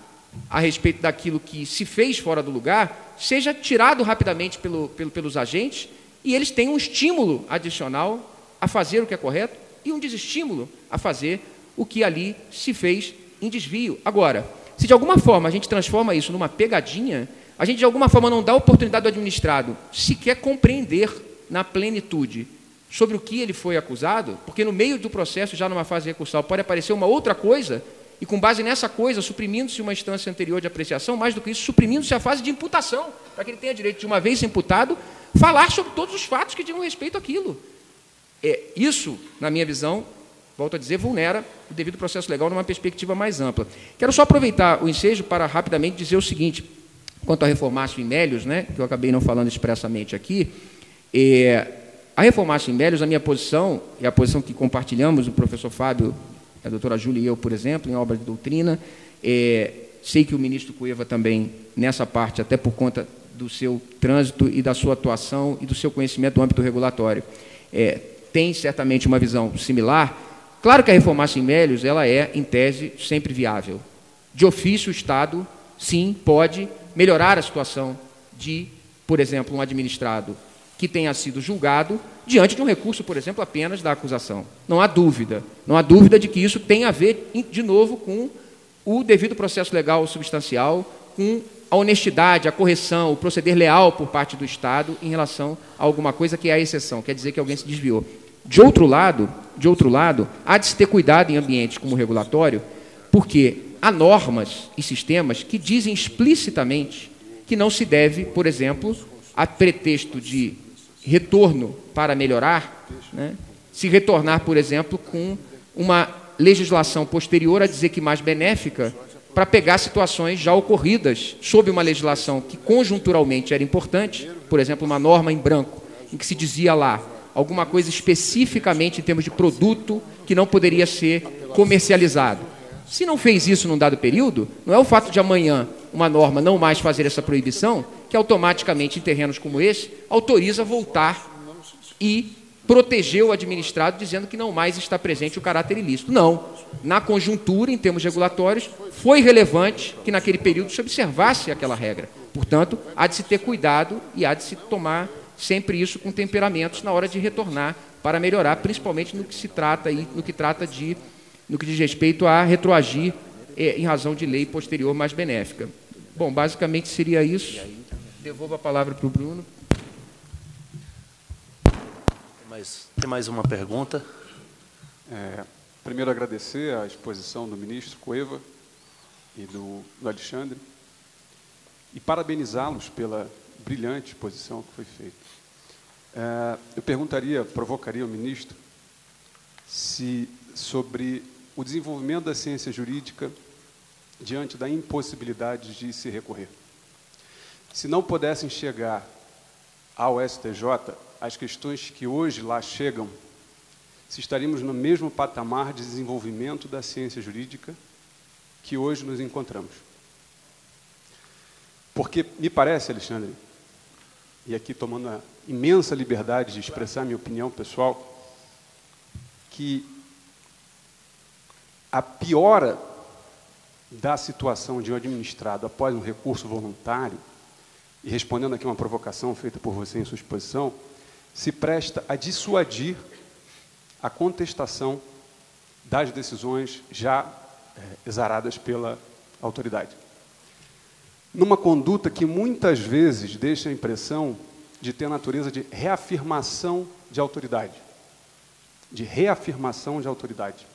B: a respeito daquilo que se fez fora do lugar seja tirado rapidamente pelos agentes e eles tenham um estímulo adicional a fazer o que é correto e um desestímulo a fazer o que ali se fez em desvio. Agora, se de alguma forma a gente transforma isso numa pegadinha, a gente de alguma forma não dá a oportunidade do administrado sequer compreender na plenitude sobre o que ele foi acusado, porque no meio do processo, já numa fase recursal, pode aparecer uma outra coisa, e com base nessa coisa, suprimindo-se uma instância anterior de apreciação, mais do que isso, suprimindo-se a fase de imputação, para que ele tenha direito, de uma vez imputado, falar sobre todos os fatos que digam respeito àquilo. Isso, na minha visão, volto a dizer, vulnera o devido processo legal numa perspectiva mais ampla. Quero só aproveitar o ensejo para rapidamente dizer o seguinte, quanto a reformatio in melius, né, que eu acabei não falando expressamente aqui, a reformatio in melius, a minha posição, e a posição que compartilhamos, o professor Fábio, a doutora Júlia e eu, por exemplo, em obras de doutrina, sei que o ministro Cueva também, nessa parte, até por conta do seu trânsito e da sua atuação e do seu conhecimento do âmbito regulatório, tem certamente uma visão similar. Claro que a reformatio in melius, ela é, em tese, sempre viável. De ofício, o Estado, sim, pode melhorar a situação de, por exemplo, um administrado que tenha sido julgado diante de um recurso, por exemplo, apenas da acusação. Não há dúvida de que isso tem a ver, de novo, com o devido processo legal substancial, com a honestidade, a correção, o proceder leal por parte do Estado em relação a alguma coisa que é a exceção, quer dizer que alguém se desviou. De outro lado, há de se ter cuidado em ambientes como o regulatório, porque há normas e sistemas que dizem explicitamente que não se deve, por exemplo, a pretexto de retorno para melhorar, né, se retornar, por exemplo, com uma legislação posterior a dizer que mais benéfica, para pegar situações já ocorridas sob uma legislação que conjunturalmente era importante, por exemplo, uma norma em branco, em que se dizia lá alguma coisa especificamente em termos de produto que não poderia ser comercializado. Se não fez isso num dado período, não é o fato de amanhã uma norma não mais fazer essa proibição que automaticamente, em terrenos como esse, autoriza voltar e proteger o administrado dizendo que não mais está presente o caráter ilícito. Não. Na conjuntura, em termos regulatórios, foi relevante que naquele período se observasse aquela regra. Portanto, há de se ter cuidado e há de se tomar sempre isso com temperamentos na hora de retornar para melhorar, principalmente no que se trata aí, no que diz respeito a retroagir em razão de lei posterior mais benéfica. Bom, basicamente seria isso. Devolvo a palavra para o Bruno.
A: Tem mais uma pergunta?
F: Primeiro, agradecer a exposição do ministro Cueva e do Alexandre e parabenizá-los pela brilhante exposição que foi feita. Eu provocaria o ministro sobre o desenvolvimento da ciência jurídica diante da impossibilidade de se recorrer. Se não pudessem chegar ao STJ as questões que hoje lá chegam, se estaríamos no mesmo patamar de desenvolvimento da ciência jurídica que hoje nos encontramos. Porque me parece, Alexandre, e aqui tomando a imensa liberdade de expressar minha opinião pessoal, que a piora da situação de um administrado após um recurso voluntário, e respondendo aqui uma provocação feita por você em sua exposição, se presta a dissuadir a contestação das decisões já exaradas pela autoridade. Numa conduta que muitas vezes deixa a impressão de ter natureza de reafirmação de autoridade. De reafirmação de autoridade.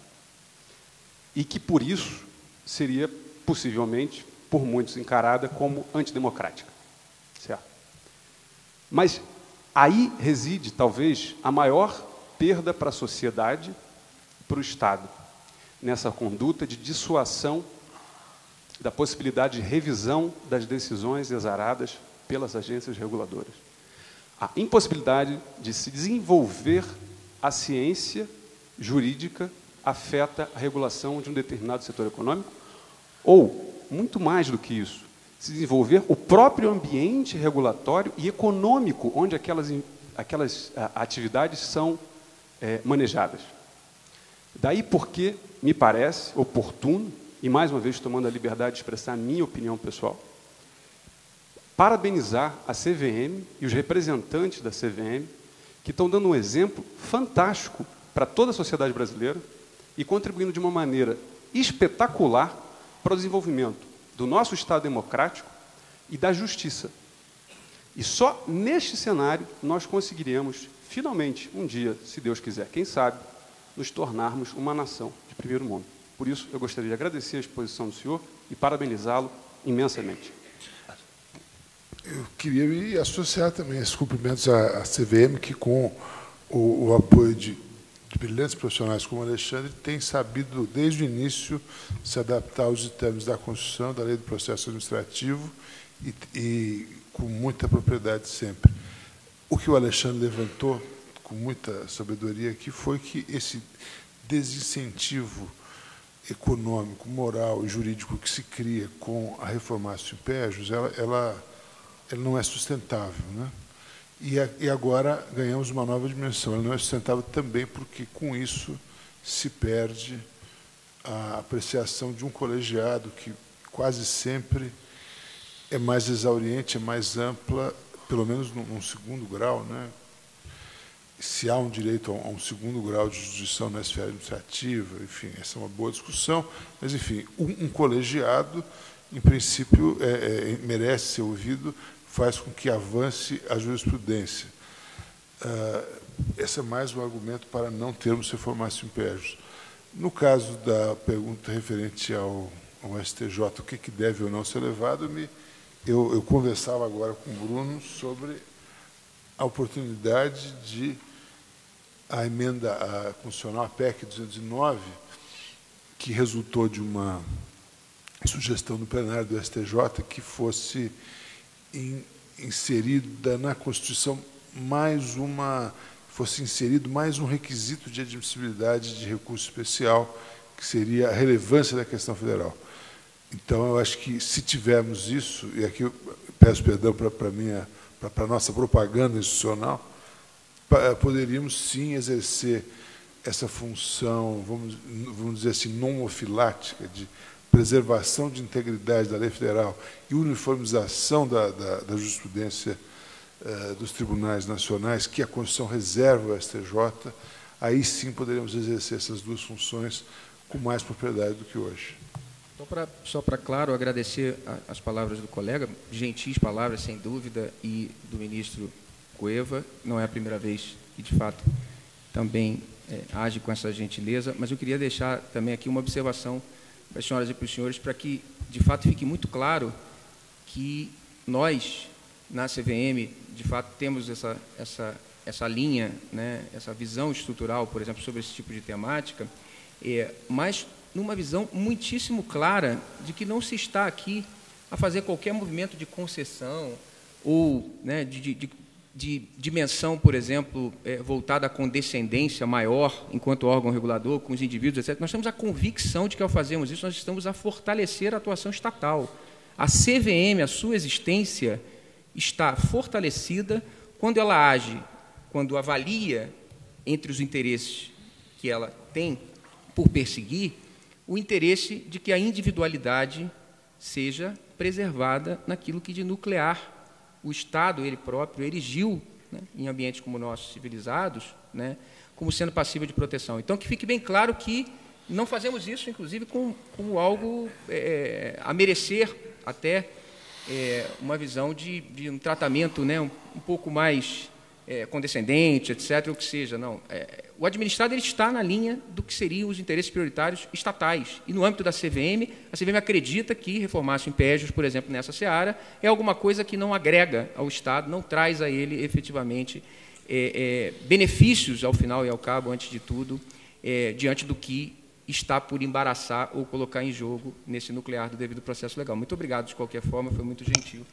F: E que, por isso, seria, possivelmente, por muitos encarada como antidemocrática. Certo? Mas aí reside, talvez, a maior perda para a sociedade e para o Estado, nessa conduta de dissuasão da possibilidade de revisão das decisões exaradas pelas agências reguladoras. A impossibilidade de se desenvolver a ciência jurídica afeta a regulação de um determinado setor econômico, ou, muito mais do que isso, se desenvolver o próprio ambiente regulatório e econômico onde aquelas atividades são manejadas. Daí porque me parece oportuno, e mais uma vez tomando a liberdade de expressar a minha opinião pessoal, parabenizar a CVM e os representantes da CVM, que estão dando um exemplo fantástico para toda a sociedade brasileira e contribuindo de uma maneira espetacular para o desenvolvimento do nosso Estado democrático e da justiça. E só neste cenário nós conseguiremos, finalmente, um dia, se Deus quiser, quem sabe, nos tornarmos uma nação de primeiro mundo. Por isso, eu gostaria de agradecer a exposição do senhor e parabenizá-lo imensamente.
D: Eu queria me associar também a esses cumprimentos à CVM, que com o apoio de brilhantes profissionais como o Alexandre, tem sabido, desde o início, se adaptar aos ditames da Constituição, da Lei do Processo Administrativo e com muita propriedade sempre. O que o Alexandre levantou, com muita sabedoria aqui, foi que esse desincentivo econômico, moral e jurídico que se cria com a reformatio in pejus, ela não é sustentável, né? E agora ganhamos uma nova dimensão. Ela não é sustentável também porque, com isso, se perde a apreciação de um colegiado que quase sempre é mais exauriente, é mais ampla, pelo menos num segundo grau, né? Se há um direito a um segundo grau de jurisdição na esfera administrativa, enfim, essa é uma boa discussão, mas, enfim, um colegiado, em princípio, merece ser ouvido, faz com que avance a jurisprudência. Esse é mais um argumento para não termos reformatio in pejus. No caso da pergunta referente ao STJ, o que deve ou não ser levado, eu conversava agora com o Bruno sobre a oportunidade de a emenda constitucional, a PEC 209, que resultou de uma sugestão no plenário do STJ que inserida na Constituição fosse inserido mais um requisito de admissibilidade de recurso especial, que seria a relevância da questão federal. Então, eu acho que, se tivermos isso, e aqui eu peço perdão para a nossa propaganda institucional, poderíamos, sim, exercer essa função, vamos dizer assim, nomofilática, de preservação de integridade da lei federal e uniformização da jurisprudência dos tribunais nacionais, que a Constituição reserva ao STJ, aí sim poderíamos exercer essas duas funções com mais propriedade do que hoje.
B: Só para, claro, agradecer as palavras do colega, gentis palavras, sem dúvida, e do ministro Cueva. Não é a primeira vez que, de fato, também age com essa gentileza, mas eu queria deixar também aqui uma observação para as senhoras e para os senhores, para que, de fato, fique muito claro que nós, na CVM, de fato, temos essa linha, né, essa visão estrutural, por exemplo, sobre esse tipo de temática, mas numa visão muitíssimo clara de que não se está aqui a fazer qualquer movimento de concessão ou, né, de dimensão, por exemplo, voltada à condescendência maior enquanto órgão regulador com os indivíduos, etc. Nós temos a convicção de que, ao fazermos isso, nós estamos a fortalecer a atuação estatal. A CVM, a sua existência, está fortalecida quando ela age, quando avalia entre os interesses que ela tem por perseguir, o interesse de que a individualidade seja preservada naquilo que de nuclear o Estado, ele próprio, erigiu, né, em ambientes como nossos, civilizados, né, como sendo passível de proteção. Então, que fique bem claro que não fazemos isso, inclusive, como algo a merecer até uma visão de um tratamento, né, um pouco mais condescendente, etc., ou que seja. Não. O administrado ele está na linha do que seriam os interesses prioritários estatais. E, no âmbito da CVM, a CVM acredita que reformar o impégios, por exemplo, nessa seara, é alguma coisa que não agrega ao Estado, não traz a ele, efetivamente, benefícios, ao final e ao cabo, antes de tudo, diante do que está por embaraçar ou colocar em jogo nesse nuclear do devido processo legal. Muito obrigado, de qualquer forma, foi muito gentil.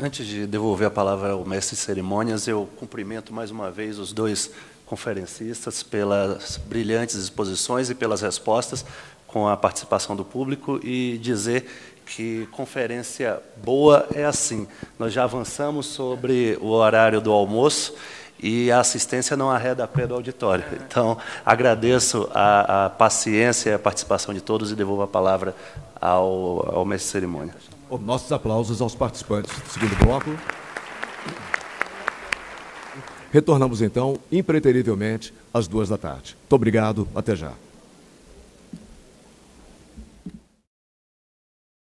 A: Antes de devolver a palavra ao mestre de cerimônias, eu cumprimento mais uma vez os dois conferencistas pelas brilhantes exposições e pelas respostas com a participação do público e dizer que conferência boa é assim. Nós já avançamos sobre o horário do almoço e a assistência não arreda a pé do auditório. Então, agradeço a paciência e a participação de todos e devolvo a palavra ao mestre de cerimônia.
G: Nossos aplausos aos participantes do segundo bloco. Retornamos, então, impreterivelmente, às 14h. Muito obrigado, até já.